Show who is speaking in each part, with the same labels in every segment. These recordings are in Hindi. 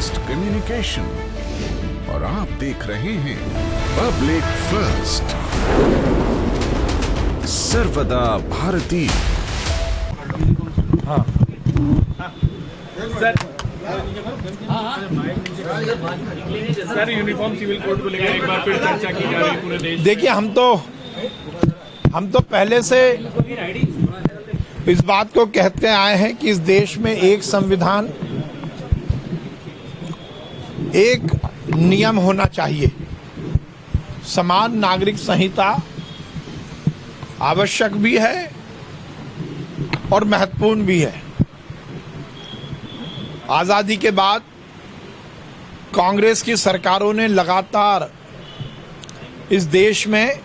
Speaker 1: फास्ट कम्युनिकेशन और आप देख रहे हैं पब्लिक फर्स्ट, सर्वदा भारतीय।
Speaker 2: हाँ
Speaker 3: सर, यूनिफॉर्म सिविल कोड को लेकर एक बार फिर चर्चा की जा रही है पूरे देश।
Speaker 2: देखिए, हम तो पहले से इस बात को कहते आए हैं कि इस देश में एक संविधान, एक नियम होना चाहिए। समान नागरिक संहिता आवश्यक भी है और महत्वपूर्ण भी है। आजादी के बाद कांग्रेस की सरकारों ने लगातार इस देश में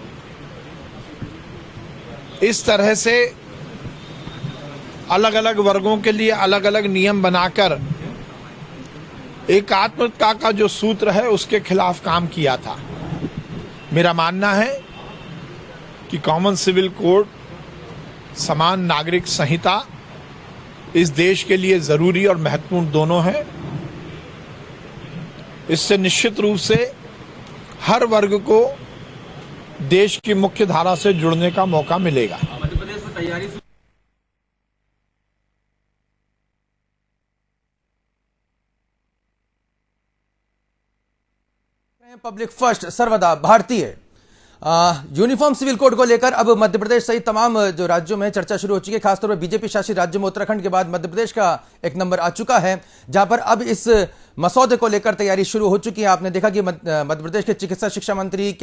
Speaker 2: इस तरह से अलग अलग वर्गों के लिए अलग अलग नियम बनाकर एकात्मता का जो सूत्र है उसके खिलाफ काम किया था। मेरा मानना है कि कॉमन सिविल कोड, समान नागरिक संहिता इस देश के लिए जरूरी और महत्वपूर्ण दोनों है। इससे निश्चित रूप से हर वर्ग को देश की मुख्य धारा से जुड़ने का मौका मिलेगा।
Speaker 3: मध्य प्रदेश में तैयारी
Speaker 4: पब्लिक फर्स्ट, सर्वदा भारतीय। यूनिफॉर्म सिविल कोड को लेकर अब मध्य प्रदेश सहित तमाम जो राज्यों में चर्चा शुरू हो चुकी है। खासतौर पर बीजेपी शासित राज्यों में उत्तराखंड के बाद मध्य प्रदेश का एक नंबर आ चुका है, जहां पर अब इस मसौदे को लेकर तैयारी शुरू हो चुकी है। आपने देखा कि मध्य प्रदेश के चिकित्सा शिक्षा मंत्री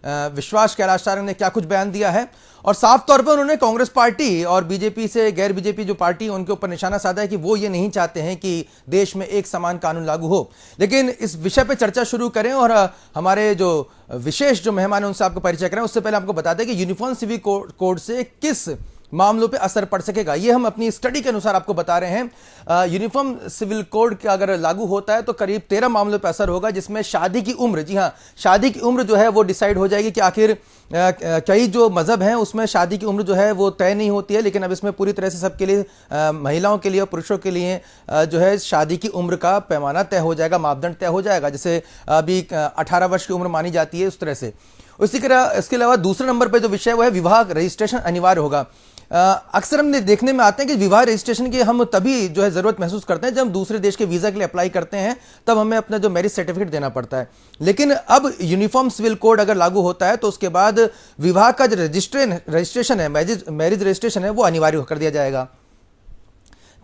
Speaker 4: विश्वास कैलाश सारंग ने क्या कुछ बयान दिया है, और साफ तौर पर उन्होंने कांग्रेस पार्टी और बीजेपी से गैर बीजेपी जो पार्टी उनके ऊपर निशाना साधा है कि वो ये नहीं चाहते हैं कि देश में एक समान कानून लागू हो। लेकिन इस विषय पर चर्चा शुरू करें और हमारे जो विशेष जो मेहमान है उनसे आपको परिचय करें, उससे पहले आपको बता दें कि यूनिफॉर्म सिविल कोड से किस मामलों पे असर पड़ सकेगा, ये हम अपनी स्टडी के अनुसार आपको बता रहे हैं। यूनिफॉर्म सिविल कोड का अगर लागू होता है तो करीब 13 मामलों पे असर होगा, जिसमें शादी की उम्र, जी हां, शादी की उम्र जो है वो डिसाइड हो जाएगी कि आखिर कई जो मजहब हैं उसमें शादी की उम्र जो है वो तय नहीं होती है, लेकिन अब इसमें पूरी तरह से सबके लिए, महिलाओं के लिए और पुरुषों के लिए जो है शादी की उम्र का पैमाना तय हो जाएगा, मापदंड तय हो जाएगा। जैसे अभी 18 वर्ष की उम्र मानी जाती है, उस तरह से। उसी तरह इसके अलावा दूसरे नंबर पर जो विषय वो है विवाह रजिस्ट्रेशन अनिवार्य होगा। अक्सर हम देखने में आते हैं कि विवाह रजिस्ट्रेशन की हम तभी जो है जरूरत महसूस करते हैं जब हम दूसरे देश के वीजा के लिए अप्लाई करते हैं, तब हमें अपना जो मैरिज सर्टिफिकेट देना पड़ता है। लेकिन अब यूनिफॉर्म सिविल कोड अगर लागू होता है तो उसके बाद विवाह का जो रजिस्ट्रेशन है, मैरिज रजिस्ट्रेशन है, वो अनिवार्य कर दिया जाएगा।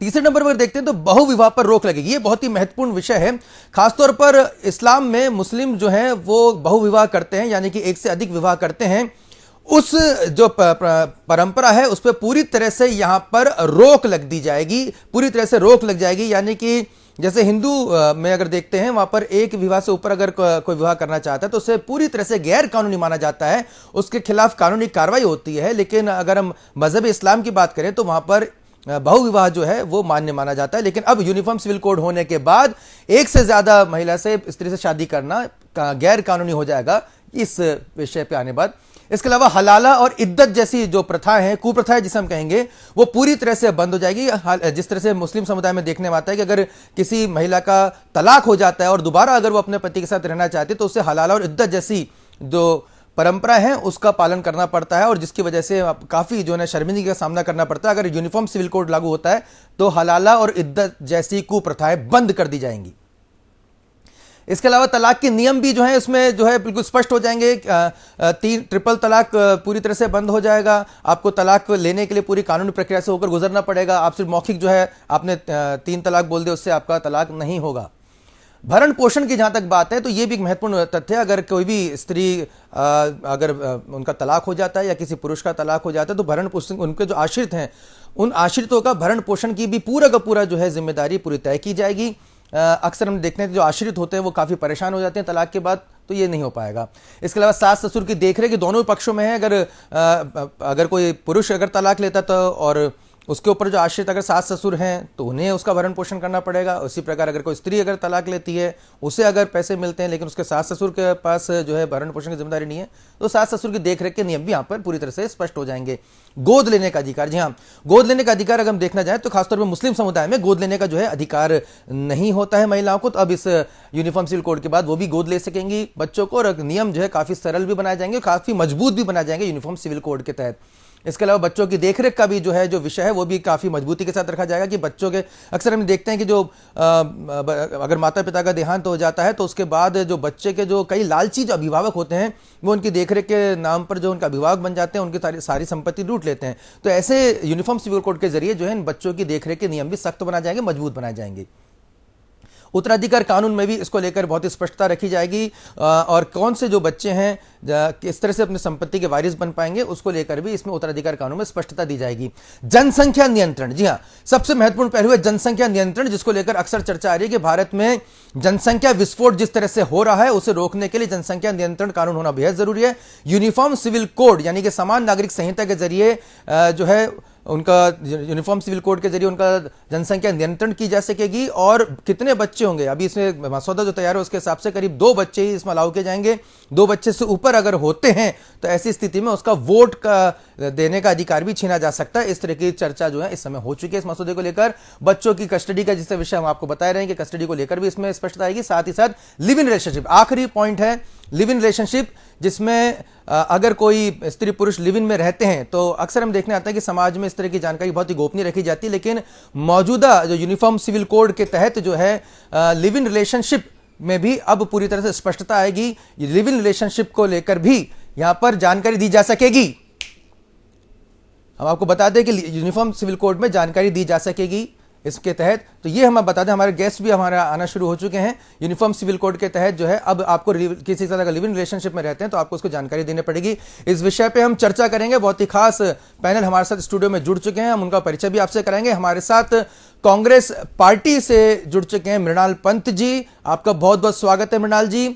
Speaker 4: तीसरे नंबर पर देखते हैं तो बहुविवाह पर रोक लगेगी। ये बहुत ही महत्वपूर्ण विषय है। खासतौर पर इस्लाम में मुस्लिम जो हैं वो बहुविवाह करते हैं, यानी कि एक से अधिक विवाह करते हैं। उस जो परंपरा है उस पर पूरी तरह से यहां पर रोक लग दी जाएगी, पूरी तरह से रोक लग जाएगी। यानी कि जैसे हिंदू में अगर देखते हैं, वहां पर एक विवाह से ऊपर अगर कोई विवाह करना चाहता है तो उसे पूरी तरह से गैर कानूनी माना जाता है, उसके खिलाफ कानूनी कार्रवाई होती है। लेकिन अगर हम मजहब इस्लाम की बात करें तो वहां पर बहुविवाह जो है वो मान्य माना जाता है। लेकिन अब यूनिफॉर्म सिविल कोड होने के बाद एक से ज्यादा महिला से, स्त्री से शादी करना गैर कानूनी हो जाएगा इस विषय पे आने बाद। इसके अलावा हलाला और इद्दत जैसी जो प्रथा है, कुप्रथा जिसे हम कहेंगे, वो पूरी तरह से बंद हो जाएगी। जिस तरह से मुस्लिम समुदाय में देखने में आता है कि अगर किसी महिला का तलाक हो जाता है और दोबारा अगर वो अपने पति के साथ रहना चाहती है तो उसे हलाला और इद्दत जैसी जो परंपरा है उसका पालन करना पड़ता है, और जिसकी वजह से काफी जो है शर्मिंदगी का सामना करना पड़ता है। अगर यूनिफॉर्म सिविल कोड लागू होता है तो हलाला और इद्दत जैसी कुप्रथाएं बंद कर दी जाएंगी। इसके अलावा तलाक के नियम भी जो है उसमें जो है बिल्कुल स्पष्ट हो जाएंगे। ट्रिपल तलाक पूरी तरह से बंद हो जाएगा। आपको तलाक लेने के लिए पूरी कानूनी प्रक्रिया से होकर गुजरना पड़ेगा। आप सिर्फ मौखिक जो है आपने 3 तलाक बोल दिया, उससे आपका तलाक नहीं होगा। भरण पोषण की जहां तक बात है तो यह भी एक महत्वपूर्ण तथ्य है। अगर कोई भी स्त्री अगर उनका तलाक हो जाता है या किसी पुरुष का तलाक हो जाता है तो भरण पोषण, उनके जो आश्रित हैं उन आश्रितों का भरण पोषण की भी पूरा का पूरा जो है जिम्मेदारी पूरी तय की जाएगी। अक्सर हम देखते हैं जो आश्रित होते हैं वो काफी परेशान हो जाते हैं तलाक के बाद, तो ये नहीं हो पाएगा। इसके अलावा सास ससुर की देखरेख दोनों पक्षों में है। अगर कोई पुरुष अगर तलाक लेता तो और उसके ऊपर जो आश्रित अगर सास ससुर हैं तो उन्हें उसका भरण पोषण करना पड़ेगा। उसी प्रकार अगर कोई स्त्री अगर तलाक लेती है, उसे अगर पैसे मिलते हैं लेकिन उसके सास ससुर के पास जो है भरण पोषण की जिम्मेदारी नहीं है, तो सास ससुर की देखरेख के नियम भी यहाँ पर पूरी तरह से स्पष्ट हो जाएंगे। गोद लेने का अधिकार, जी हाँ, गोद लेने का अधिकार अगर हम देखना जाए तो खासतौर पर मुस्लिम समुदाय में गोद लेने का जो है अधिकार नहीं होता है महिलाओं को। तो अब इस यूनिफॉर्म सिविल कोड के बाद वो भी गोद ले सकेंगी बच्चों को, और नियम जो है काफी सरल भी बनाए जाएंगे, काफी मजबूत भी बनाए जाएंगे यूनिफॉर्म सिविल कोड के तहत। इसके अलावा बच्चों की देखरेख का भी जो है जो विषय है वो भी काफी मजबूती के साथ रखा जाएगा कि बच्चों के, अक्सर हम देखते हैं कि जो अगर माता पिता का देहांत हो जाता है तो उसके बाद जो बच्चे के जो कई लालची जो अभिभावक होते हैं वो उनकी देखरेख के नाम पर जो उनका अभिभावक बन जाते हैं, उनकी सारी संपत्ति लूट लेते हैं। तो ऐसे यूनिफॉर्म सिविल कोड के जरिए जो है इन बच्चों की देखरेख के नियम भी सख्त बनाए जाएंगे, मजबूत बनाए जाएंगे। उत्तराधिकार कानून में भी इसको लेकर बहुत ही स्पष्टता रखी जाएगी, और कौन से जो बच्चे हैं किस तरह से अपनी संपत्ति के वारिस बन पाएंगे उसको लेकर भी इसमें उत्तराधिकार कानून में स्पष्टता दी जाएगी। जनसंख्या नियंत्रण, जी हां, सबसे महत्वपूर्ण पहलू है जनसंख्या नियंत्रण, जिसको लेकर अक्सर चर्चा आ रही है कि भारत में जनसंख्या विस्फोट जिस तरह से हो रहा है उसे रोकने के लिए जनसंख्या नियंत्रण कानून होना बेहद जरूरी है। यूनिफॉर्म सिविल कोड यानी कि समान नागरिक संहिता के जरिए जो है उनका यूनिफॉर्म सिविल कोड के जरिए उनका जनसंख्या नियंत्रण की जा सकेगी। और कितने बच्चे होंगे, अभी इसमें मसौदा जो तैयार है उसके हिसाब से करीब 2 बच्चे ही इसमें अलाउ किए जाएंगे। 2 बच्चे से ऊपर अगर होते हैं तो ऐसी स्थिति में उसका वोट का देने का अधिकार भी छीना जा सकता है। इस तरह की चर्चा जो है इस समय हो चुकी है इस मसौदे को लेकर। बच्चों की कस्टडी का जिससे विषय हम आपको बता रहे हैं कि कस्टडी को लेकर भी इसमें स्पष्टता आएगी। साथ ही साथ लिव इन रिलेशनशिप, आखिरी पॉइंट है लिव इन रिलेशनशिप, जिसमें अगर कोई स्त्री पुरुष लिव इन में रहते हैं तो अक्सर हम देखने आते हैं कि समाज में इस तरह की जानकारी बहुत ही गोपनीय रखी जाती है, लेकिन मौजूदा जो यूनिफॉर्म सिविल कोड के तहत जो है लिव इन रिलेशनशिप में भी अब पूरी तरह से स्पष्टता आएगी। लिव इन रिलेशनशिप को लेकर भी यहां पर जानकारी दी जा सकेगी। हम आपको बता दें कि यूनिफॉर्म सिविल कोड में जानकारी दी जा सकेगी इसके तहत। तो ये हम बता दें, हमारे गेस्ट भी हमारा आना शुरू हो चुके हैं। यूनिफॉर्म सिविल कोड के तहत जो है अब आपको किसी तरह का लिव इन रिलेशनशिप में रहते हैं तो आपको उसको जानकारी देनी पड़ेगी। इस विषय पे हम चर्चा करेंगे। बहुत ही खास पैनल हमारे साथ स्टूडियो में जुड़ चुके हैं, हम उनका परिचय भी आपसे कराएंगे। हमारे साथ कांग्रेस पार्टी से जुड़ चुके हैं मृणाल पंत जी, आपका बहुत बहुत स्वागत है मृणाल जी।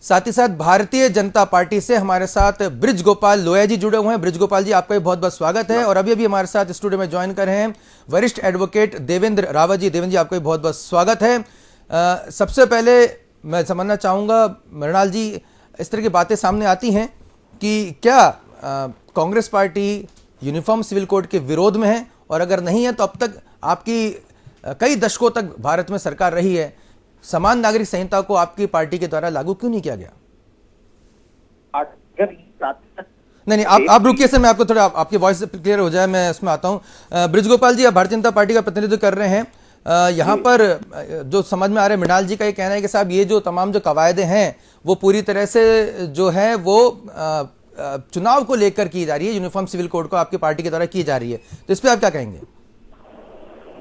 Speaker 4: साथ ही साथ भारतीय जनता पार्टी से हमारे साथ ब्रिज गोपाल लोया जी जुड़े हुए हैं। ब्रिज गोपाल जी, आपका भी बहुत बहुत स्वागत है। और अभी हमारे साथ स्टूडियो में ज्वाइन कर रहे हैं वरिष्ठ एडवोकेट देवेंद्र रावत जी। देवेंद्र जी, आपका भी बहुत बहुत स्वागत है। सबसे पहले मैं समझना चाहूंगा मृणाल जी, इस तरह की बातें सामने आती हैं कि क्या Congress party uniform civil code के विरोध में है, और अगर नहीं है तो अब तक आपकी कई दशकों तक भारत में सरकार रही है, समान नागरिक संहिता को आपकी पार्टी के द्वारा लागू क्यों नहीं किया गया? नहीं, आप रुकिए सर, मैं आपको थोड़ा आपकी वॉइस क्लियर हो जाए, मैं इसमें आता हूं। ब्रिज गोपाल जी, आप भारतीय जनता पार्टी का प्रतिनिधित्व कर रहे हैं। यहाँ पर जो समझ में आ रहा है, मृणाल जी का ये कहना है कि साहब ये जो तमाम जो कवायदे हैं वो पूरी तरह से जो है वो चुनाव को लेकर की जा रही है, यूनिफॉर्म सिविल कोड को आपकी पार्टी के द्वारा की जा रही है, तो इस पर आप क्या कहेंगे?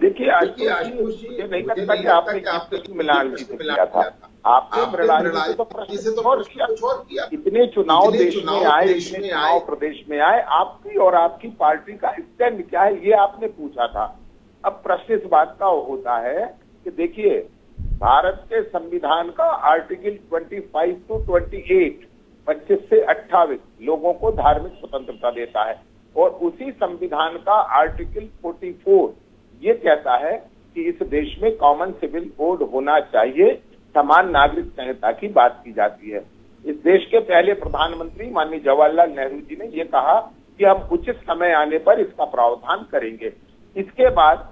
Speaker 5: देखिए, मुझे नहीं लगता कि आपने मृणाल जी से किया था। आपने मृणाल जी से तो प्रश्न और किया। इतने चुनाव देश में आए, इतने चुनाव प्रदेश में आए, आपकी और आपकी पार्टी का स्टैंड क्या है ये आपने पूछा था। अब प्रश्न इस बात का होता है कि देखिए, भारत के संविधान का आर्टिकल 25 to 28 25 से 28 लोगों को धार्मिक स्वतंत्रता देता है, और उसी संविधान का आर्टिकल 44 ये कहता है कि इस देश में कॉमन सिविल कोड होना चाहिए, समान नागरिक संहिता की बात की जाती है। इस देश के पहले प्रधानमंत्री माननीय जवाहरलाल नेहरू जी ने ये कहा कि हम उचित समय आने पर इसका प्रावधान करेंगे। इसके बाद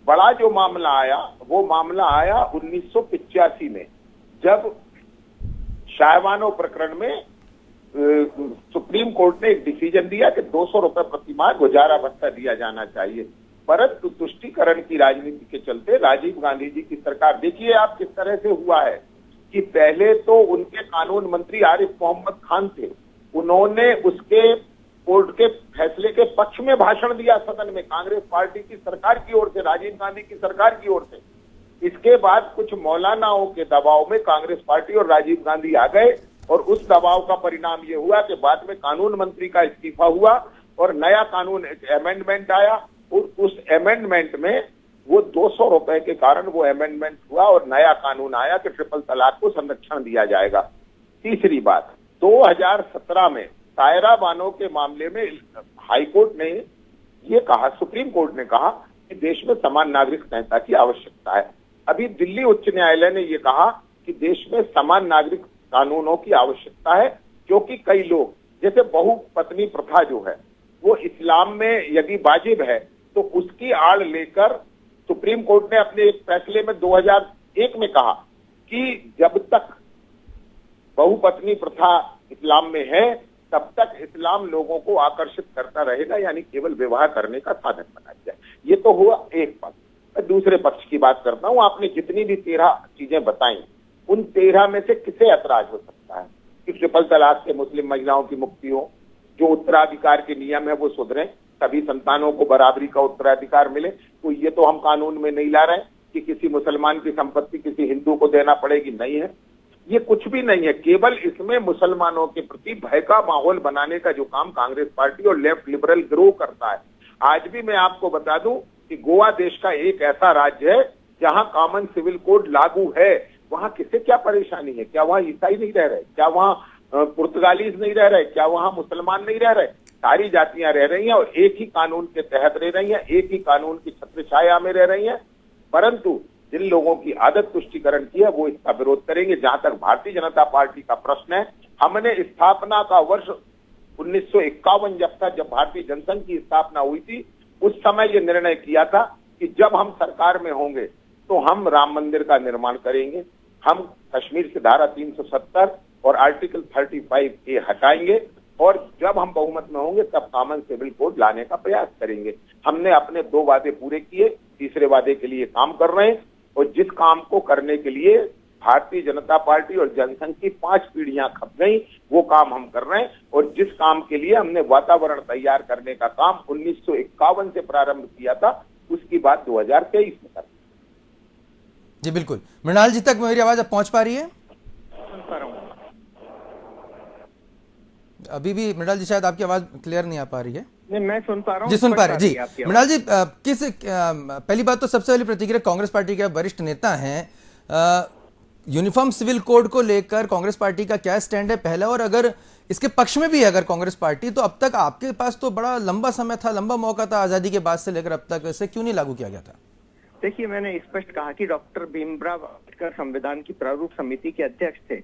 Speaker 5: बड़ा जो मामला आया वो मामला आया 1985 में, जब शाहबानो प्रकरण में सुप्रीम कोर्ट ने एक डिसीजन दिया कि 200 रुपए प्रति माह गुजारा भत्ता दिया जाना चाहिए। परंतु तुष्टीकरण की राजनीति के चलते राजीव गांधी जी की सरकार, देखिए आप किस तरह से हुआ है कि पहले तो उनके कानून मंत्री आरिफ मोहम्मद खान थे, उन्होंने उसके कोर्ट के फैसले के पक्ष में भाषण दिया सदन में, कांग्रेस पार्टी की सरकार की ओर से, राजीव गांधी की सरकार की ओर से। इसके बाद कुछ मौलानाओं के दबाव में कांग्रेस पार्टी और राजीव गांधी आ गए, और उस दबाव का परिणाम ये हुआ कि बाद में कानून मंत्री का इस्तीफा हुआ और नया कानून अमेंडमेंट आया, और उस अमेंडमेंट में वो 200 रुपए के कारण वो अमेंडमेंट हुआ और नया कानून आया कि ट्रिपल तलाक को संरक्षण दिया जाएगा। तीसरी बात, 2017 में सायरा बानो के मामले में हाईकोर्ट ने ये कहा, सुप्रीम कोर्ट ने कहा कि देश में समान नागरिक संहिता की आवश्यकता है। अभी दिल्ली उच्च न्यायालय ने ये कहा कि देश में समान नागरिक कानूनों की आवश्यकता है, क्योंकि कई लोग, जैसे बहुपत्नी प्रथा जो है वो इस्लाम में यदि वाजिब है, तो उसकी आड़ लेकर सुप्रीम कोर्ट ने अपने एक फैसले में 2001 में कहा कि जब तक बहुपत्नी प्रथा इस्लाम में है तब तक इस्लाम लोगों को आकर्षित करता रहेगा, यानी केवल विवाह करने का साधन बना दिया। ये तो हुआ एक पक्ष। मैं दूसरे पक्ष की बात करता हूं। आपने जितनी भी 13 चीजें बताई, उन 13 में से किसे ऐतराज हो सकता है कि ट्रिपल तलाक से मुस्लिम महिलाओं की मुक्ति हो, जो उत्तराधिकार के नियम है वो सुधरे, सभी संतानों को बराबरी का उत्तराधिकार मिले। तो ये तो हम कानून में नहीं ला रहे कि किसी मुसलमान की संपत्ति किसी हिंदू को देना पड़ेगी, नहीं है, ये कुछ भी नहीं है। केवल इसमें मुसलमानों के प्रति भय का माहौल बनाने का जो काम कांग्रेस पार्टी और लेफ्ट लिबरल गिरोह करता है। आज भी मैं आपको बता दूं कि गोवा देश का एक ऐसा राज्य है जहां कॉमन सिविल कोड लागू है। वहां किसे क्या परेशानी है? क्या वहां ईसाई नहीं रह रहे? क्या वहां पुर्तगालीज नहीं रह रहे? क्या वहां मुसलमान नहीं रह रहे? सारी जातियां रह रही हैं और एक ही कानून के तहत रह रही हैं, एक ही कानून की छत्र छाया में रह रही हैं। परंतु जिन लोगों की आदत तुष्टिकरण की है वो इसका विरोध करेंगे। जहां तक भारतीय जनता पार्टी का प्रश्न है, हमने स्थापना का वर्ष 1951 जब था, जब भारतीय जनसंघ की स्थापना हुई थी, उस समय ये निर्णय किया था कि जब हम सरकार में होंगे तो हम राम मंदिर का निर्माण करेंगे, हम कश्मीर से धारा 370 और आर्टिकल 35A हटाएंगे, और जब हम बहुमत में होंगे तब कॉमन सिविल कोड लाने का प्रयास करेंगे। हमने अपने 2 वादे पूरे किए, तीसरे वादे के लिए काम कर रहे हैं, और जिस काम को करने के लिए भारतीय जनता पार्टी और जनसंघ की 5 पीढ़ियां खप गई, वो काम हम कर रहे हैं। और जिस काम के लिए हमने वातावरण तैयार करने का काम 1951 से प्रारंभ किया था, उसकी बात 2023 में कर।
Speaker 4: जी बिल्कुल। मृणाल जी तक मेरी आवाज अब पहुंच पा रही है? अभी भी मृणाल जी शायद आपकी आवाज क्लियर नहीं आ पा रही है।
Speaker 6: नहीं, मैं सुन पा रहा हूँ
Speaker 4: जी, सुन पा रहे जी। मृणाल जी, पहली बात तो सबसे पहली प्रतिक्रिया, कांग्रेस पार्टी के वरिष्ठ नेता हैं, यूनिफॉर्म सिविल कोड को लेकर कांग्रेस पार्टी का क्या स्टैंड है पहला, और अगर इसके पक्ष में भी है अगर कांग्रेस पार्टी, तो अब तक आपके पास तो बड़ा लंबा समय था, लंबा मौका था आजादी के बाद से लेकर अब तक, इसे क्यों नहीं लागू किया गया था?
Speaker 6: देखिए, मैंने स्पष्ट कहा कि डॉक्टर भीमराव अम्बेडकर संविधान की प्रारूप समिति के अध्यक्ष थे।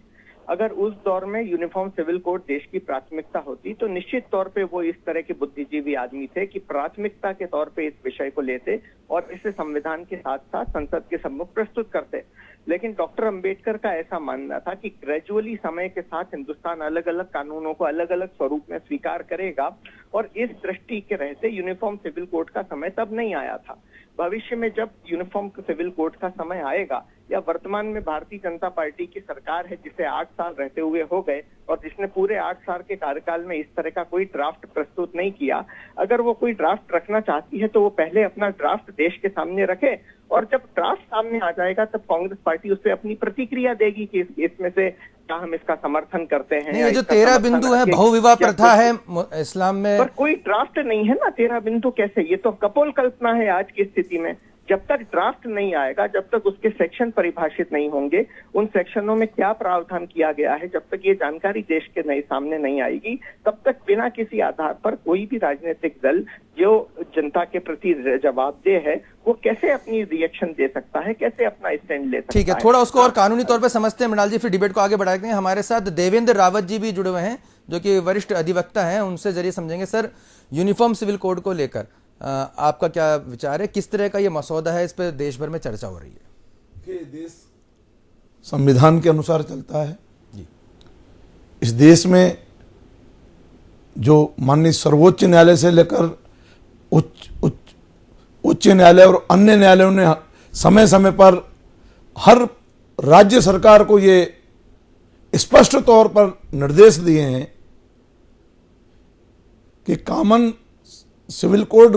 Speaker 6: अगर उस दौर में यूनिफॉर्म सिविल कोड देश की प्राथमिकता होती तो निश्चित तौर पे वो इस तरह के बुद्धिजीवी आदमी थे कि प्राथमिकता के तौर पे इस विषय को लेते और इसे संविधान के साथ साथ संसद के सम्मुख प्रस्तुत करते। लेकिन डॉक्टर अंबेडकर का ऐसा मानना था कि ग्रेजुअली समय के साथ हिंदुस्तान अलग अलग कानूनों को अलग अलग स्वरूप में स्वीकार करेगा, और इस दृष्टि के रहते यूनिफॉर्म सिविल कोड का समय तब नहीं आया था। भविष्य में जब यूनिफॉर्म सिविल कोड का समय आएगा, या वर्तमान में भारतीय जनता पार्टी की सरकार है जिसे 8 साल रहते हुए हो गए और जिसने पूरे 8 साल के कार्यकाल में इस तरह का कोई ड्राफ्ट प्रस्तुत नहीं किया, अगर वो कोई ड्राफ्ट रखना चाहती है तो वो पहले अपना ड्राफ्ट देश के सामने रखे, और जब ड्राफ्ट सामने आ जाएगा तब कांग्रेस पार्टी उस पर अपनी प्रतिक्रिया देगी कि इसमें से क्या हम इसका समर्थन करते हैं।
Speaker 4: नहीं, ये जो 13 बिंदु है, बहुविवाह प्रथा है इस्लाम में,
Speaker 6: पर कोई ड्राफ्ट नहीं है ना। 13 बिंदु कैसे? ये तो कपोल कल्पना है आज की स्थिति में। जब तक ड्राफ्ट नहीं आएगा, जब तक उसके सेक्शन परिभाषित नहीं होंगे, उन सेक्शनों में क्या प्रावधान किया गया है, जब तक ये जानकारी देश के नए सामने नहीं आएगी, तब तक बिना किसी आधार पर कोई भी राजनीतिक दल जो जनता के प्रति जवाबदेह है वो कैसे अपनी रिएक्शन दे सकता है, कैसे अपना स्टैंड ले सकता है।
Speaker 4: ठीक है, थोड़ा उसको और कानूनी तौर पर समझते हैं मृणाल जी, फिर डिबेट को आगे बढ़ाते हैं। हमारे साथ देवेंद्र रावत जी भी जुड़े हुए हैं जो कि वरिष्ठ अधिवक्ता हैं, उनसे जरिए समझेंगे। सर, यूनिफॉर्म सिविल कोड को लेकर आपका क्या विचार है? किस तरह का ये मसौदा है? इस पर देश भर में चर्चा हो रही है
Speaker 7: कि देश संविधान के अनुसार चलता है
Speaker 4: जी।
Speaker 7: इस देश में जो माननीय सर्वोच्च न्यायालय से लेकर उच्च न्यायालय और अन्य न्यायालयों ने समय समय पर हर राज्य सरकार को ये स्पष्ट तौर पर निर्देश दिए हैं कि कॉमन सिविल कोड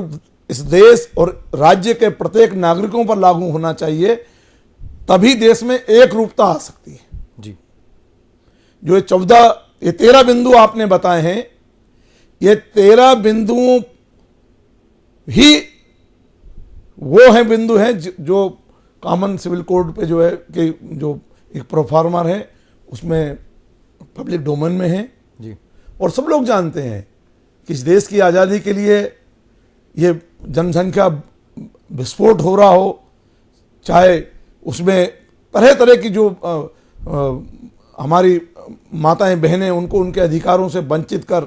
Speaker 7: इस देश और राज्य के प्रत्येक नागरिकों पर लागू होना चाहिए, तभी देश में एक रूपता आ सकती है
Speaker 4: जी।
Speaker 7: जो ये 13 बिंदु आपने बताए हैं, ये 13 बिंदुओं ही वो हैं बिंदु हैं जो कॉमन सिविल कोड पे जो है कि जो एक प्रोफार्मर है उसमें पब्लिक डोमेन में है
Speaker 4: जी।
Speaker 7: और सब लोग जानते हैं कि इस देश की आज़ादी के लिए ये जनसंख्या विस्फोट हो रहा हो, चाहे उसमें तरह तरह की जो हमारी माताएं बहनें उनको उनके अधिकारों से वंचित कर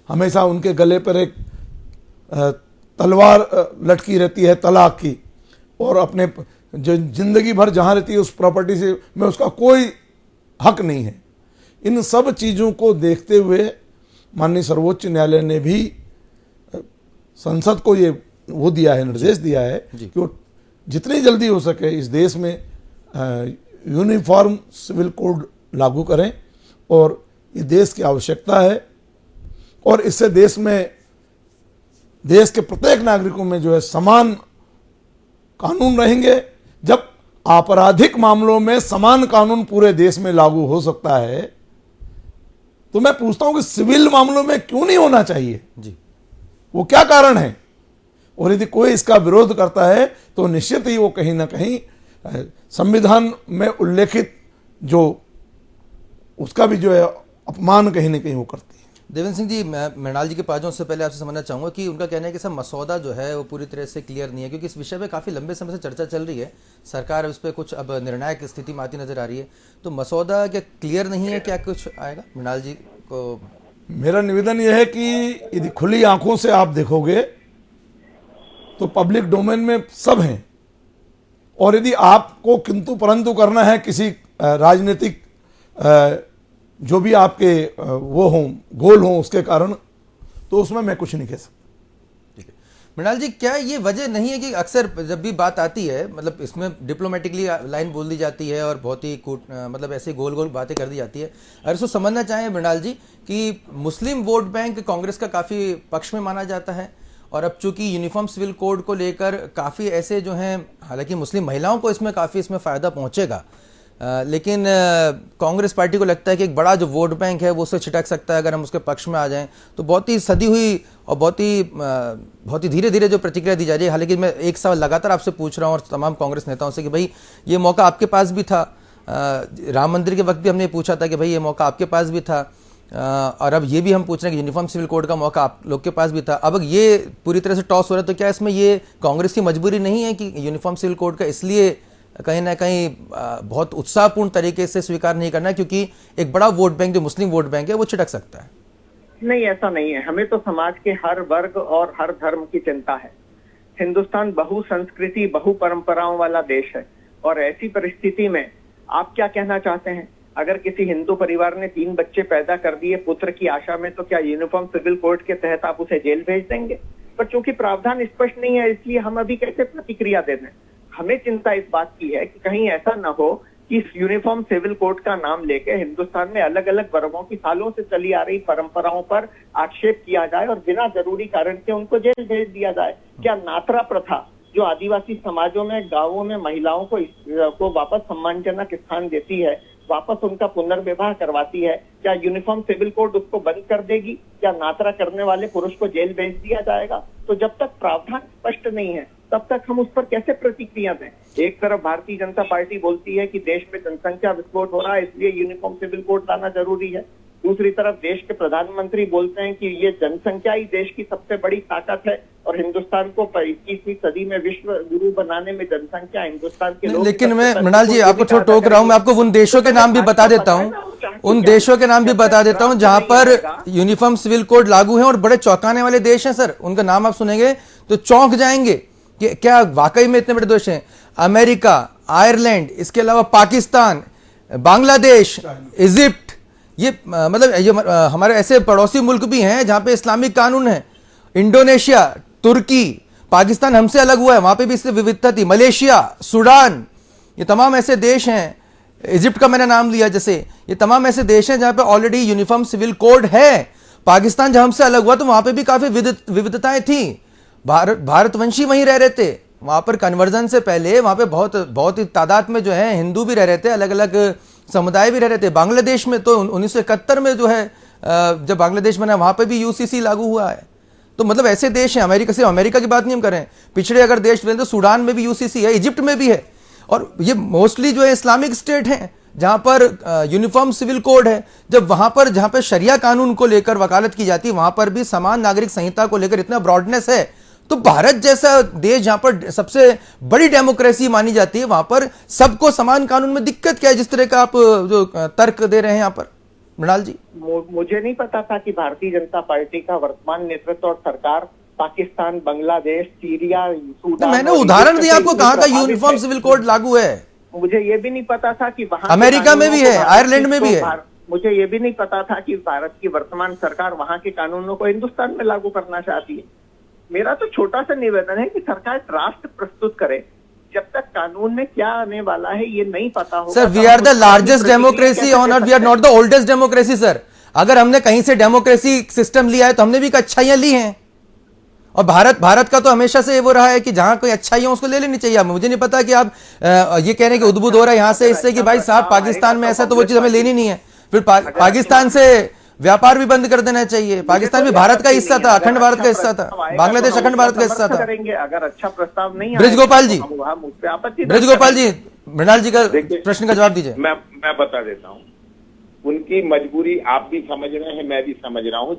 Speaker 7: हमेशा उनके गले पर एक तलवार लटकी रहती है तलाक की, और अपने जो जिंदगी भर जहाँ रहती है उस प्रॉपर्टी से में उसका कोई हक नहीं है। इन सब चीज़ों को देखते हुए माननीय सर्वोच्च न्यायालय ने भी संसद को ये वो दिया है, निर्देश दिया है कि वो जितनी जल्दी हो सके इस देश में यूनिफॉर्म सिविल कोड लागू करें, और ये देश की आवश्यकता है, और इससे देश के प्रत्येक नागरिकों में जो है समान कानून रहेंगे। जब आपराधिक मामलों में समान कानून पूरे देश में लागू हो सकता है, तो मैं पूछता हूं कि सिविल मामलों में क्यों नहीं होना चाहिए
Speaker 4: जी,
Speaker 7: वो क्या कारण है? और यदि कोई इसका विरोध करता है तो निश्चित ही वो कहीं ना कहीं संविधान में उल्लेखित जो उसका भी जो है अपमान कहीं ना कहीं वो करती है।
Speaker 4: देवेंद्र सिंह जी, मैं मृणाल जी के पास जाऊं, उससे पहले आपसे समझना चाहूंगा कि उनका कहना है कि सब मसौदा जो है वो पूरी तरह से क्लियर नहीं है, क्योंकि इस विषय पे काफ़ी लंबे समय से चर्चा चल रही है, सरकार उस पर कुछ अब निर्णायक स्थिति में आती नजर आ रही है, तो मसौदा क्या क्लियर नहीं है, क्या कुछ आएगा? मृणाल जी को
Speaker 7: मेरा निवेदन यह है कि यदि खुली आंखों से आप देखोगे तो पब्लिक डोमेन में सब हैं, और यदि आपको किंतु परंतु करना है किसी राजनीतिक जो भी आपके वो हों गोल हों उसके कारण, तो उसमें मैं कुछ नहीं कह सकता।
Speaker 4: ठीक है मृणाल जी, क्या ये वजह नहीं है कि अक्सर जब भी बात आती है, मतलब इसमें डिप्लोमेटिकली लाइन बोल दी जाती है और बहुत ही मतलब ऐसे गोल गोल बातें कर दी जाती है, अगर इसको समझना चाहें मृणाल जी कि मुस्लिम वोट बैंक कांग्रेस का काफ़ी पक्ष में माना जाता है, और अब चूंकि यूनिफॉर्म सिविल कोड को लेकर काफ़ी ऐसे जो हैं, हालांकि मुस्लिम महिलाओं को इसमें काफ़ी फ़ायदा पहुंचेगा, लेकिन कांग्रेस पार्टी को लगता है कि एक बड़ा जो वोट बैंक है वो उससे छिटक सकता है अगर हम उसके पक्ष में आ जाएं, तो बहुत ही सदी हुई और बहुत ही धीरे धीरे जो प्रतिक्रिया दी जा रही है। हालांकि मैं एक सवाल लगातार आपसे पूछ रहा हूं और तमाम कांग्रेस नेताओं से कि भाई ये मौका आपके पास भी था, राम मंदिर के वक्त भी हमने पूछा था कि भाई ये मौका आपके पास भी था, और अब ये भी हम पूछ रहे हैं कि यूनिफॉर्म सिविल कोड का मौका आप लोग के पास भी था, अब ये पूरी तरह से टॉस हो रहा है, तो क्या इसमें ये कांग्रेस की मजबूरी नहीं है कि यूनिफॉर्म सिविल कोड का इसलिए कहीं ना कहीं बहुत उत्साहपूर्ण तरीके से स्वीकार नहीं करना है क्योंकि एक बड़ा वोट बैंक जो मुस्लिम वोट बैंक है वो छिटक सकता है?
Speaker 6: नहीं, ऐसा नहीं है। हमें तो समाज के हर वर्ग और हर धर्म की चिंता है। हिंदुस्तान बहु संस्कृति बहु परंपराओं वाला देश है, और ऐसी परिस्थिति में आप क्या कहना चाहते हैं? अगर किसी हिंदू परिवार ने 3 बच्चे पैदा कर दिए पुत्र की आशा में, तो क्या यूनिफॉर्म सिविल कोड के तहत आप उसे जेल भेज देंगे? पर चूंकि प्रावधान स्पष्ट नहीं है, इसलिए हम अभी कैसे प्रतिक्रिया दे दें। हमें चिंता इस बात की है कि कहीं ऐसा न हो कि इस यूनिफॉर्म सिविल कोड का नाम लेके हिंदुस्तान में अलग अलग वर्गों की सालों से चली आ रही परंपराओं पर आक्षेप किया जाए और बिना जरूरी कारण के उनको जेल भेज दिया जाए। क्या नात्रा प्रथा जो आदिवासी समाजों में गांवों में महिलाओं को वापस सम्मानजनक स्थान देती है, वापस उनका पुनर्विवाह करवाती है, क्या यूनिफॉर्म सिविल कोड उसको बंद कर देगी? क्या नात्रा करने वाले पुरुष को जेल भेज दिया जाएगा? तो जब तक प्रावधान स्पष्ट नहीं है तब तक हम उस पर कैसे प्रतिक्रिया दें? एक तरफ भारतीय जनता पार्टी बोलती है कि देश में जनसंख्या विस्फोट हो रहा है इसलिए यूनिफॉर्म सिविल कोड लाना जरूरी है, दूसरी तरफ देश के प्रधानमंत्री बोलते हैं कि ये जनसंख्या ही देश की सबसे बड़ी ताकत है और हिंदुस्तान को 21वीं सदी में विश्व गुरु बनाने में जनसंख्या हिंदुस्तान के लोग।
Speaker 4: लेकिन मैं मृणाल जी आपको थोड़ा टोक रहा हूं, मैं आपको उन देशों के नाम भी बता देता हूं, उन देशों के नाम भी बता देता हूं जहां पर यूनिफॉर्म सिविल कोड लागू है और बड़े चौंकाने वाले देश हैं सर, उनका नाम आप सुनेंगे तो चौंक जाएंगे कि क्या वाकई में इतने बड़े देश हैं। अमेरिका, आयरलैंड, इसके अलावा पाकिस्तान, बांग्लादेश, इजिप्ट, ये मतलब ये हमारे ऐसे पड़ोसी मुल्क भी हैं जहां पे इस्लामिक कानून है। इंडोनेशिया, तुर्की, पाकिस्तान हमसे अलग हुआ है, वहां पे भी इससे विविधता थी। मलेशिया, सूडान, ये तमाम ऐसे देश हैं, इजिप्ट का मैंने नाम लिया जैसे, ये तमाम ऐसे देश हैं जहां पे ऑलरेडी यूनिफॉर्म सिविल कोड है। पाकिस्तान जब हमसे अलग हुआ तो वहां पे भी काफी विविधताएं थी, भारतवंशी वहीं रह रहे थे, वहां पर कन्वर्जन से पहले वहां पे बहुत ही तादाद में जो है हिंदू भी रह रहे थे, अलग अलग समुदाय भी रह रहे थे। बांग्लादेश में तो 1971 में जो है जब बांग्लादेश बना वहां पे भी यूसीसी लागू हुआ है। तो मतलब ऐसे देश हैं, अमेरिका से, अमेरिका की बात नहीं हम करें, पिछड़े अगर देश तो सूडान में भी यूसीसी है, इजिप्ट में भी है, और ये मोस्टली जो है इस्लामिक स्टेट हैं जहां पर यूनिफॉर्म सिविल कोड है। जब वहां पर जहां पर शरिया कानून को लेकर वकालत की जाती है वहां पर भी समान नागरिक संहिता को लेकर इतना ब्रॉडनेस है, तो भारत जैसा देश जहां पर सबसे बड़ी डेमोक्रेसी मानी जाती है, वहां पर सबको समान कानून में दिक्कत क्या है, जिस तरह का आप जो तर्क दे रहे हैं यहां पर मृणाल जी?
Speaker 6: मुझे नहीं पता था कि भारतीय जनता पार्टी का वर्तमान नेतृत्व और सरकार पाकिस्तान, बांग्लादेश, सीरिया, सूडान,
Speaker 4: मैंने उदाहरण दिया आपको, कहां का यूनिफॉर्म सिविल कोड लागू है।
Speaker 6: मुझे ये भी नहीं पता था कि वहां
Speaker 4: अमेरिका में भी है, आयरलैंड में भी है।
Speaker 6: मुझे ये भी नहीं पता था कि भारत की वर्तमान सरकार वहां के कानूनों को हिंदुस्तान में लागू करना चाहती है। मेरा तो छोटा सा निवेदन है कि सरकार ड्राफ्ट प्रस्तुत करे। जब तक कानून में क्या आने वाला है ये नहीं पता होगा।
Speaker 4: Sir, we are the largest democracy on earth, we are not the oldest democracy sir. अगर हमने कहीं से डेमोक्रेसी सिस्टम लिया है तो हमने भी अच्छाइयां ली हैं, और भारत का तो हमेशा से वो रहा है कि जहां कोई अच्छाई हो उसको ले लेनी चाहिए। मुझे नहीं पता कि आप ये कह रहे हैं कि उद्बुद्ध हो रहा है यहां से इससे कि भाई साहब पाकिस्तान में ऐसा, तो वो चीज हमें लेनी नहीं है। फिर पाकिस्तान से व्यापार भी बंद कर देना चाहिए। पाकिस्तान भी भारत का हिस्सा था, अखंड भारत का हिस्सा था, बांग्लादेश अखंड भारत का हिस्सा था।
Speaker 6: अगर अच्छा प्रस्ताव नहीं
Speaker 4: ब्रिजगोपाल जी, ब्रिजगोपाल जी, मृणाल जी का प्रश्न का जवाब दीजिए।
Speaker 5: मैं बता देता हूँ। उनकी मजबूरी आप भी समझ रहे हैं, मैं भी समझ रहा हूँ।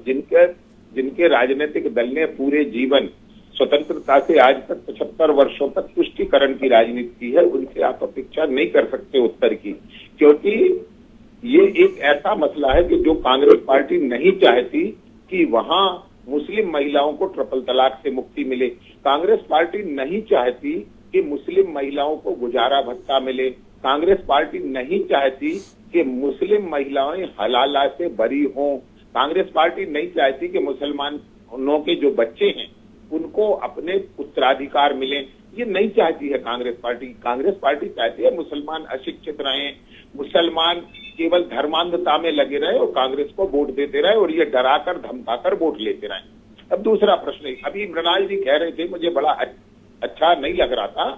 Speaker 5: जिनके राजनीतिक दल ने पूरे जीवन स्वतंत्रता से आज तक 75 वर्षों तक तुष्टीकरण की राजनीति की है, उनसे आप अपेक्षा नहीं कर सकते उत्तर की, क्योंकि ये एक ऐसा मसला है कि जो कांग्रेस पार्टी नहीं चाहती कि वहां मुस्लिम महिलाओं को ट्रिपल तलाक से मुक्ति मिले। कांग्रेस पार्टी नहीं चाहती कि मुस्लिम महिलाओं को गुजारा भत्ता मिले। कांग्रेस पार्टी नहीं चाहती कि मुस्लिम महिलाएं हलाला से बरी हों। कांग्रेस पार्टी नहीं चाहती कि मुसलमानों के जो बच्चे हैं उनको अपने उत्तराधिकार मिले। ये नहीं चाहती है कांग्रेस पार्टी। कांग्रेस पार्टी चाहती है मुसलमान अशिक्षित रहें, मुसलमान केवल धर्मांधता में लगे रहे और कांग्रेस को वोट देते रहे और ये डराकर धमकाकर वोट लेते रहे। अब दूसरा प्रश्न, अभी मृणाल जी कह रहे थे, मुझे बड़ा अच्छा नहीं लग रहा था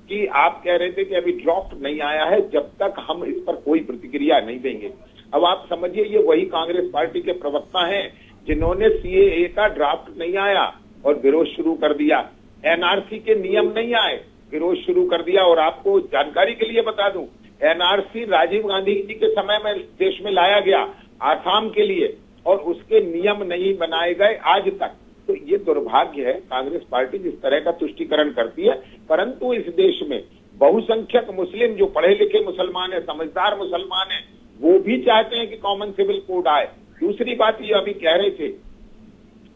Speaker 5: कि आप कह रहे थे कि अभी ड्राफ्ट नहीं आया है, जब तक हम इस पर कोई प्रतिक्रिया नहीं देंगे। अब आप समझिए, ये वही कांग्रेस पार्टी के प्रवक्ता हैं जिन्होंने सीएए का ड्राफ्ट नहीं आया और विरोध शुरू कर दिया, एनआरसी के नियम नहीं आए, विरोध शुरू कर दिया। और आपको जानकारी के लिए बता दूं, एनआरसी राजीव गांधी जी के समय में देश में लाया गया आसाम के लिए, और उसके नियम नहीं बनाए गए आज तक। तो ये दुर्भाग्य है, कांग्रेस पार्टी जिस तरह का तुष्टीकरण करती है, परंतु इस देश में बहुसंख्यक मुस्लिम जो पढ़े लिखे मुसलमान है, समझदार मुसलमान है, वो भी चाहते हैं कि कॉमन सिविल कोड आए। दूसरी बात ये अभी कह रहे थे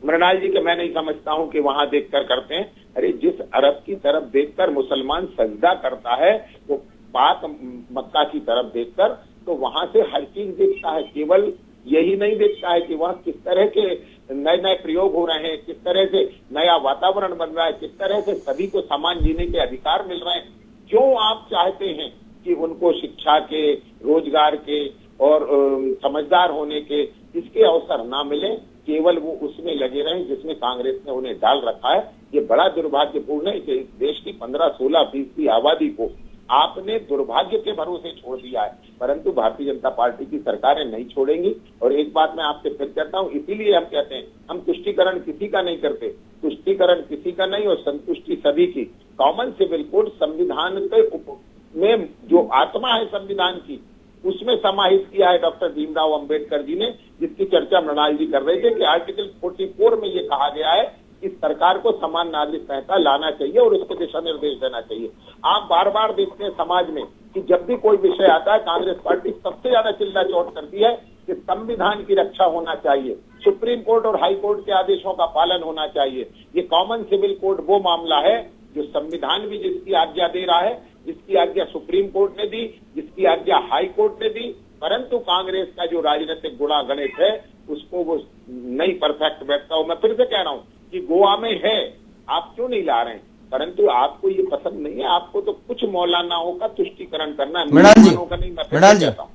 Speaker 5: मृणाल जी कि मैं नहीं समझता हूं कि वहां देखकर करते हैं। अरे जिस अरब की तरफ देखकर मुसलमान सजदा करता है, वो पाक मक्का की तरफ देखकर तो वहां से हर चीज देखता है, केवल यही नहीं देखता है कि वहां किस तरह के नए नए प्रयोग हो रहे हैं, किस तरह से नया वातावरण बन रहा है, किस तरह से सभी को समान जीने के अधिकार मिल रहे हैं। क्यों आप चाहते हैं कि उनको शिक्षा के, रोजगार के और समझदार होने के इसके अवसर ना मिले, केवल वो उसमें लगे रहें जिसमें कांग्रेस ने उन्हें डाल रखा है। ये बड़ा दुर्भाग्यपूर्ण है कि इस देश की 15-16% आबादी को आपने दुर्भाग्य के भरोसे छोड़ दिया है, परंतु भारतीय जनता पार्टी की सरकारें नहीं छोड़ेंगी। और एक बात मैं आपसे फिर कहता हूं, इसीलिए हम कहते हैं हम तुष्टीकरण किसी का नहीं करते, तुष्टीकरण किसी का नहीं और संतुष्टि सभी की। कॉमन सिविल कोड संविधान के में जो आत्मा है संविधान की, उसमें समाहित किया है डॉक्टर भीमराव अंबेडकर जी ने, जिसकी चर्चा मृणाल जी कर रहे थे कि आर्टिकल 44 में ये कहा गया है कि सरकार को समान नागरिक संहिता लाना चाहिए और उसको दिशा निर्देश देना चाहिए। आप बार बार देखते हैं समाज में कि जब भी कोई विषय आता है, कांग्रेस पार्टी सबसे ज्यादा चिल्ला चोट करती है कि संविधान की रक्षा होना चाहिए, सुप्रीम कोर्ट और हाई कोर्ट के आदेशों का पालन होना चाहिए। ये कॉमन सिविल कोड वो मामला है जो संविधान भी जिसकी आज्ञा दे रहा है, जिसकी आज्ञा सुप्रीम कोर्ट ने दी, जिसकी आज्ञा हाई कोर्ट ने दी, परंतु कांग्रेस का जो राजनीतिक गुणा गणित है उसको वो नहीं परफेक्ट बैठता हूं। मैं फिर से कह रहा हूं कि गोवा में है, आप क्यों नहीं ला रहे हैं, परंतु आपको ये पसंद नहीं है, आपको तो कुछ मौलानाओं का तुष्टीकरण करना है, मुसलमानों का नहीं। मैं फिर से कहता हूं,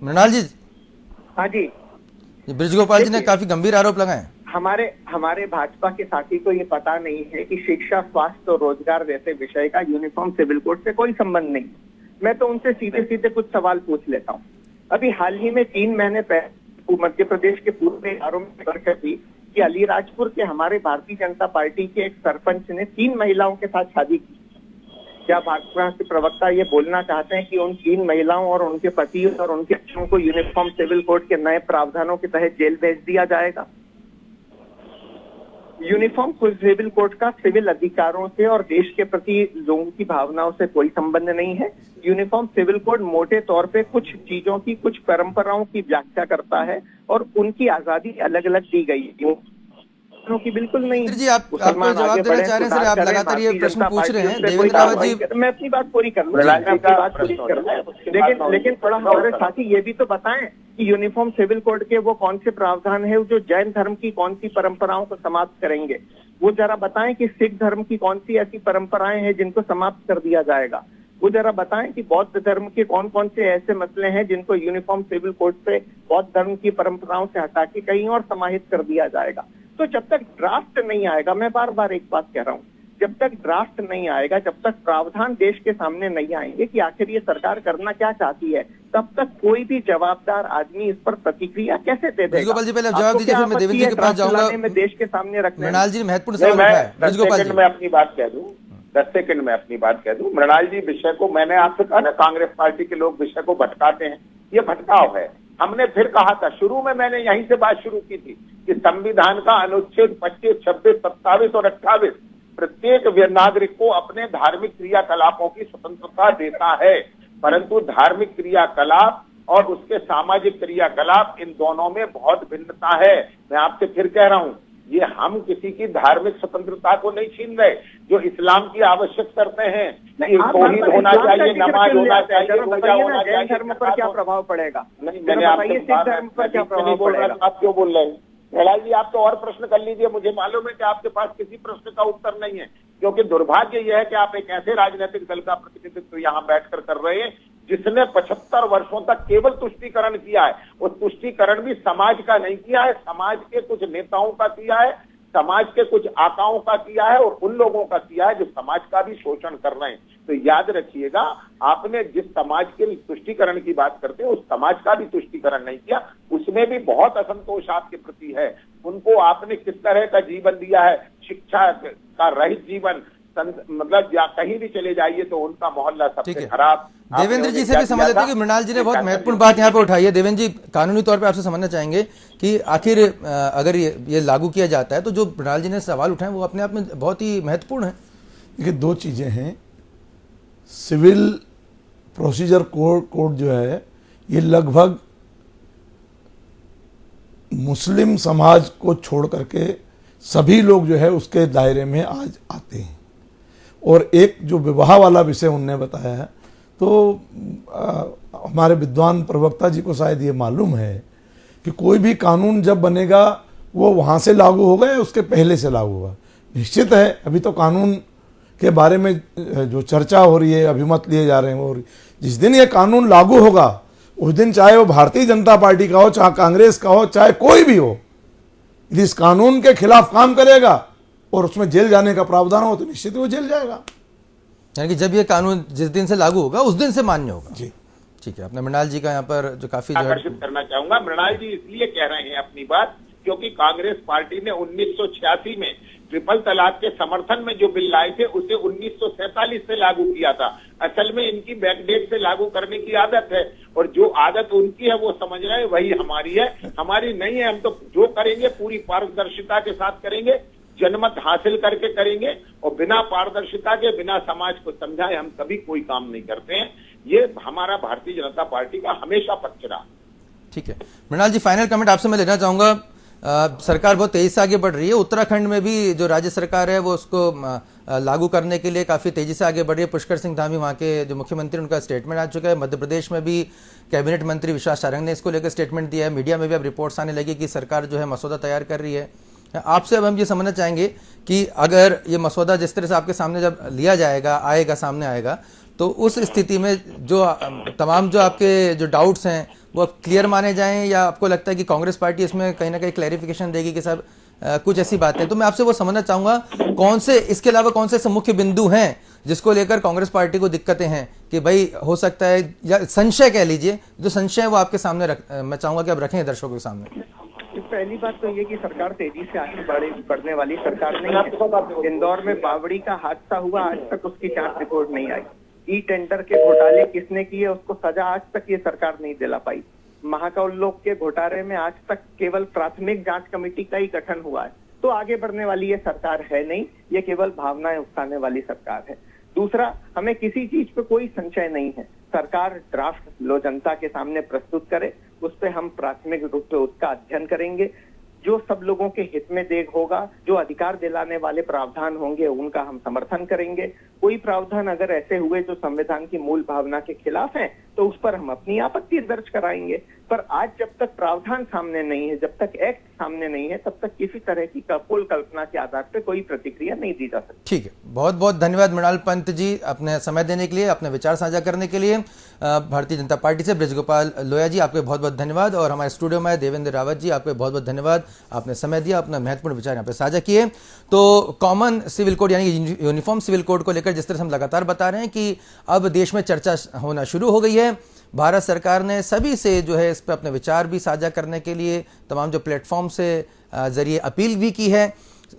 Speaker 4: मृणाल जी।
Speaker 6: हाँ जी,
Speaker 4: ब्रिजगोपाल जी ने काफी गंभीर आरोप लगाए।
Speaker 6: हमारे भाजपा के साथी को ये पता नहीं है कि शिक्षा, स्वास्थ्य और रोजगार जैसे विषय का यूनिफॉर्म सिविल कोड से कोई संबंध नहीं। मैं तो उनसे सीधे सीधे कुछ सवाल पूछ लेता हूँ। अभी हाल ही में 3 महीने पहले मध्य प्रदेश के पूर्व में चर्चा थी कि अलीराजपुर के हमारे भारतीय जनता पार्टी के एक सरपंच ने 3 महिलाओं के साथ शादी की। क्या भाजपा के प्रवक्ता ये बोलना चाहते हैं कि उन 3 महिलाओं और उनके पति और उनके बच्चों को यूनिफॉर्म सिविल कोड के नए प्रावधानों के तहत जेल भेज दिया जाएगा? यूनिफॉर्म सिविल कोड का सिविल अधिकारों से और देश के प्रति लोगों की भावनाओं से कोई संबंध नहीं है। यूनिफॉर्म सिविल कोड मोटे तौर पे कुछ चीजों की, कुछ परंपराओं की व्याख्या करता है और उनकी आजादी अलग अलग दी गई है की बिल्कुल नहीं।
Speaker 4: जी आपको जवाब देना चाह रहे हैं सर, आप लगातार ये प्रश्न पूछ रहे हैं। देवेंद्र रावत जी,
Speaker 6: मैं अपनी बात पूरी कर लेकिन थोड़ा हमारे साथी ये भी तो बताएं कि यूनिफॉर्म सिविल कोड के वो कौन से प्रावधान है जो जैन धर्म की कौन सी परंपराओं को समाप्त करेंगे। वो जरा बताएं कि सिख धर्म की कौन सी ऐसी परंपराएं हैं जिनको समाप्त कर दिया जाएगा। वो जरा बताएं कि बौद्ध धर्म के कौन कौन से ऐसे मसले हैं जिनको यूनिफॉर्म सिविल कोड से बौद्ध धर्म की परंपराओं से हटा के कहीं और समाहित कर दिया जाएगा। तो जब तक ड्राफ्ट नहीं आएगा, मैं बार बार एक बात कह रहा हूँ, जब तक ड्राफ्ट नहीं आएगा, जब तक प्रावधान देश के सामने नहीं आएंगे कि आखिर ये सरकार करना क्या चाहती है, तब तक कोई भी जवाबदार आदमी इस पर प्रतिक्रिया कैसे दे देगा?
Speaker 4: गोपाल जी पहले जवाब दीजिए, फिर मैं देवेंद्र जी के पास जाऊंगा।
Speaker 6: मैं देश के सामने रखने
Speaker 4: मृणाल जी महत्वपूर्ण सवाल है।
Speaker 5: मैं अपनी बात कह दूं, 10 सेकंड में अपनी बात कह दूं। मृणाल जी, विषय को मैंने आपसे कहा ना, कांग्रेस पार्टी के लोग विषय को भटकाते हैं, ये भटकाव है। हमने फिर कहा था, शुरू में मैंने यहीं से बात शुरू की थी कि संविधान का अनुच्छेद 25, 26, 27 और 28 प्रत्येक नागरिक को अपने धार्मिक क्रियाकलापों की स्वतंत्रता देता है, परंतु धार्मिक क्रियाकलाप और उसके सामाजिक क्रियाकलाप, इन दोनों में बहुत भिन्नता है। मैं आपसे फिर कह रहा हूं, ये हम किसी की धार्मिक स्वतंत्रता को नहीं छीन रहे। जो इस्लाम की आवश्यक शर्तें हैं, तौहीद होना चाहिए, नमाज होना चाहिए, रोजा होना चाहिए,
Speaker 6: धर्म पर क्या प्रभाव पड़ेगा?
Speaker 5: नहीं, मैंने आपसे धर्म पर क्या प्रभाव पड़ेगा? आप क्यों बोल रहे हैं? प्रहलाद जी, आप तो और प्रश्न कर लीजिए। मुझे मालूम है कि आपके पास किसी प्रश्न का उत्तर नहीं है, क्योंकि दुर्भाग्य यह है कि आप एक ऐसे राजनीतिक दल का प्रतिनिधित्व यहाँ बैठकर कर रहे हैं जिसने 75 वर्षों तक केवल तुष्टीकरण किया है। वो तुष्टीकरण भी समाज का नहीं किया है, समाज के कुछ नेताओं का किया है, समाज के कुछ आकाओं का किया है और उन लोगों का किया है जो समाज का भी शोषण कर रहे हैं। तो याद रखिएगा, आपने जिस समाज के तुष्टीकरण की बात करते हैं उस समाज का भी तुष्टीकरण नहीं किया, उसमें भी बहुत असंतोष आपके प्रति है। उनको आपने किस तरह का जीवन दिया है, शिक्षा का रहित जीवन, मतलब या कहीं भी चले जाइए तो उनका मोहल्ला सबसे खराब।
Speaker 4: देवेंद्र जी से भी समझ लेते हैं कि मृणाल जी ने बहुत महत्वपूर्ण बात यहाँ पे उठाई है। देवेंद्र जी, कानूनी तौर पे आपसे समझना चाहेंगे कि आखिर अगर ये लागू किया जाता है तो जो मृणाल जी ने सवाल उठाए वो अपने आप में बहुत ही महत्वपूर्ण है।
Speaker 7: देखिए, 2 चीजें हैं। सिविल प्रोसीजर कोड जो है ये लगभग मुस्लिम समाज को छोड़ करके सभी लोग जो है उसके दायरे में आज आते हैं। और एक जो विवाह वाला विषय उनने बताया है, तो हमारे विद्वान प्रवक्ता जी को शायद ये मालूम है कि कोई भी कानून जब बनेगा वो वहाँ से लागू होगा या उसके पहले से लागू होगा। निश्चित है, अभी तो कानून के बारे में जो चर्चा हो रही है, अभिमत लिए जा रहे हैं, वो जिस दिन ये कानून लागू होगा उस दिन चाहे वो भारतीय जनता पार्टी का हो, चाहे कांग्रेस का हो, चाहे कोई भी हो, यदि इस कानून के खिलाफ काम करेगा और उसमें जेल जाने का प्रावधान हो तो निश्चित वो जेल जाएगा।
Speaker 4: यानी कि जब ये कानून जिस दिन से लागू होगा उस दिन से मान्य होगा।
Speaker 7: जी
Speaker 4: ठीक है। अपने मृणाल जी का यहाँ पर जो काफी
Speaker 5: आकर्षित करना चाहूंगा। मृणाल जी इसलिए कह रहे हैं अपनी बात क्योंकि कांग्रेस पार्टी ने 1986 में ट्रिपल तलाक के समर्थन में जो बिल लाए थे उसे 1947 से लागू किया था। असल में इनकी बैकडेट से लागू करने की आदत है और जो आदत उनकी है वो समझ रहे हैं वही हमारी है, हमारी नहीं है। हम तो जो करेंगे पूरी पारदर्शिता के साथ करेंगे, जनमत हासिल करके करेंगे और बिना पारदर्शिता के, बिना समाज को समझाए हम कभी कोई काम नहीं करते हैं। ये हमारा भारतीय जनता पार्टी का हमेशा पक्ष रहा।
Speaker 4: ठीक है मृणाल जी, फाइनल कमेंट आपसे मैं लेना चाहूंगा। सरकार बहुत तेजी से आगे बढ़ रही है, उत्तराखंड में भी जो राज्य सरकार है वो उसको लागू करने के लिए काफी तेजी से आगे बढ़ रही है। पुष्कर सिंह धामी वहाँ के जो मुख्यमंत्री, उनका स्टेटमेंट आ चुका है। मध्य प्रदेश में भी कैबिनेट मंत्री विश्वास सारंग ने इसको लेकर स्टेटमेंट दिया है। मीडिया में भी अब रिपोर्ट्स आने लगी कि सरकार जो है मसौदा तैयार कर रही है। आपसे अब हम ये समझना चाहेंगे कि अगर ये मसौदा जिस तरह से आपके सामने जब लिया जाएगा, आएगा, सामने आएगा, तो उस स्थिति में जो तमाम जो आपके जो डाउट्स हैं वो क्लियर माने जाएं या आपको लगता है कि कांग्रेस पार्टी इसमें कहीं ना कहीं क्लैरिफिकेशन देगी कि सब कुछ ऐसी बातें। तो मैं आपसे वो समझना चाहूंगा कौन से, इसके अलावा कौन से मुख्य बिंदु हैं जिसको लेकर कांग्रेस पार्टी को दिक्कतें हैं कि भाई हो सकता है, या संशय कह लीजिए, जो संशय है वो आपके सामने मैं चाहूंगा कि आप रखें दर्शकों के सामने।
Speaker 6: पहली बात तो ये कि सरकार तेजी से आगे बढ़ने वाली सरकार नहीं है। इंदौर में बावड़ी का हादसा हुआ, आज तक उसकी जांच रिपोर्ट नहीं आई। ई टेंडर के घोटाले किसने किए, उसको सजा आज तक ये सरकार नहीं दिला पाई। महाकाल लोक के घोटाले में आज तक केवल प्राथमिक जांच कमेटी का ही गठन हुआ है। तो आगे बढ़ने वाली ये सरकार है नहीं, ये केवल भावनाएं उकसाने वाली सरकार है। दूसरा, हमें किसी चीज पे कोई संशय नहीं है। सरकार ड्राफ्ट लो जनता के सामने प्रस्तुत करे, उस पे हम प्राथमिक रूप से उसका अध्ययन करेंगे। जो सब लोगों के हित में देख होगा, जो अधिकार दिलाने वाले प्रावधान होंगे, उनका हम समर्थन करेंगे। कोई प्रावधान अगर ऐसे हुए जो संविधान की मूल भावना के खिलाफ हैं, तो उस पर हम अपनी आपत्ति दर्ज कराएंगे। पर आज जब तक प्रावधान सामने नहीं है, जब तक एक्ट सामने नहीं है, तब तक किसी तरह की कपोल कल्पना के आधार पर कोई प्रतिक्रिया नहीं दी जा सकती।
Speaker 4: ठीक है, बहुत बहुत धन्यवाद मृणाल पंत जी अपने समय देने के लिए, अपने विचार साझा करने के लिए। भारतीय जनता पार्टी से ब्रजगोपाल लोया जी, आपको बहुत बहुत धन्यवाद। और हमारे स्टूडियो में देवेंद्र रावत जी, आपको बहुत बहुत धन्यवाद, आपने समय दिया, अपना महत्वपूर्ण विचार यहाँ पे साझा किए। तो कॉमन सिविल कोड यानी कि यूनिफॉर्म सिविल कोड को लेकर जिस तरह से हम लगातार बता रहे हैं कि अब देश में चर्चा होना शुरू हो गई है। भारत सरकार ने सभी से जो है इस पर अपने विचार भी साझा करने के लिए तमाम जो प्लेटफॉर्म से जरिए अपील भी की है।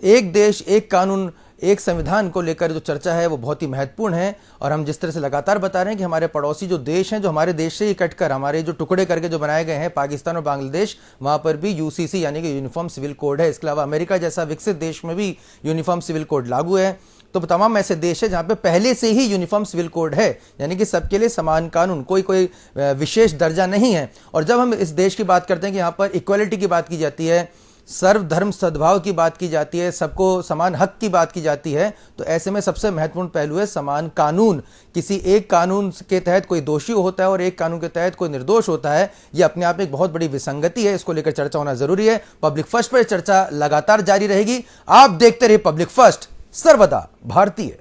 Speaker 4: एक देश एक कानून एक संविधान को लेकर जो चर्चा है वो बहुत ही महत्वपूर्ण है। और हम जिस तरह से लगातार बता रहे हैं कि हमारे पड़ोसी जो देश हैं, जो हमारे देश से ही कटकर हमारे जो टुकड़े करके जो बनाए गए हैं पाकिस्तान और बांग्लादेश, वहां पर भी यूसीसी यानी कि यूनिफॉर्म सिविल कोड है। इसके अलावा अमेरिका जैसा विकसित देश में भी यूनिफॉर्म सिविल कोड लागू है। तो तमाम ऐसे देश है जहां पे पहले से ही यूनिफॉर्म सिविल कोड है, यानी कि सबके लिए समान कानून, कोई विशेष दर्जा नहीं है। और जब हम इस देश की बात करते हैं कि यहाँ पर इक्वालिटी की बात की जाती है, सर्वधर्म सद्भाव की बात की जाती है, सबको समान हक की बात की जाती है, तो ऐसे में सबसे महत्वपूर्ण पहलू है समान कानून। किसी एक कानून के तहत कोई दोषी होता है और एक कानून के तहत कोई निर्दोष होता है, यह अपने आप में एक बहुत बड़ी विसंगति है। इसको लेकर चर्चा होना जरूरी है। पब्लिक फर्स्ट पर चर्चा लगातार जारी रहेगी। आप देखते रहिए पब्लिक फर्स्ट, सर्वदा भारतीय।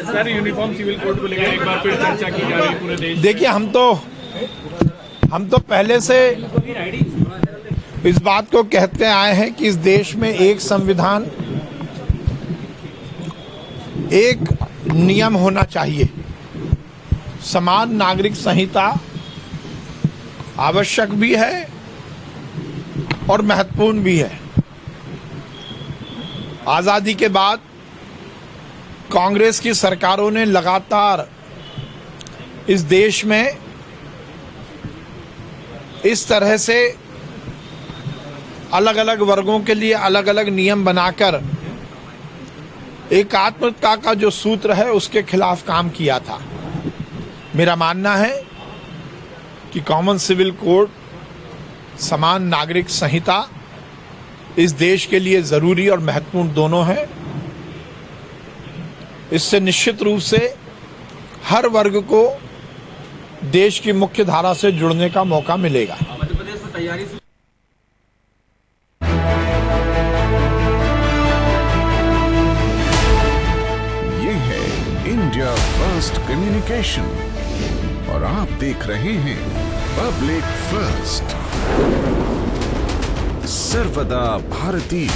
Speaker 3: सर, यूनिफॉर्म सिविल कोड को लेकर एक बार फिर चर्चा की जा रही है पूरे देश।
Speaker 2: देखिए, हम तो पहले से इस बात को कहते आए हैं कि इस देश में एक संविधान, एक नियम होना चाहिए। समान नागरिक संहिता आवश्यक भी है और महत्वपूर्ण भी है। आजादी के बाद कांग्रेस की सरकारों ने लगातार इस देश में इस तरह से अलग अलग वर्गों के लिए अलग अलग नियम बनाकर एकात्मता का जो सूत्र है उसके खिलाफ काम किया था। मेरा मानना है कि कॉमन सिविल कोड, समान नागरिक संहिता इस देश के लिए जरूरी और महत्वपूर्ण दोनों है। इससे निश्चित रूप से हर वर्ग को देश की मुख्य धारा से जुड़ने का मौका मिलेगा।
Speaker 4: मध्य प्रदेश में तैयारी
Speaker 1: ये है इंडिया फर्स्ट कम्युनिकेशन और आप देख रहे हैं पब्लिक फर्स्ट, सर्वदा भारतीय।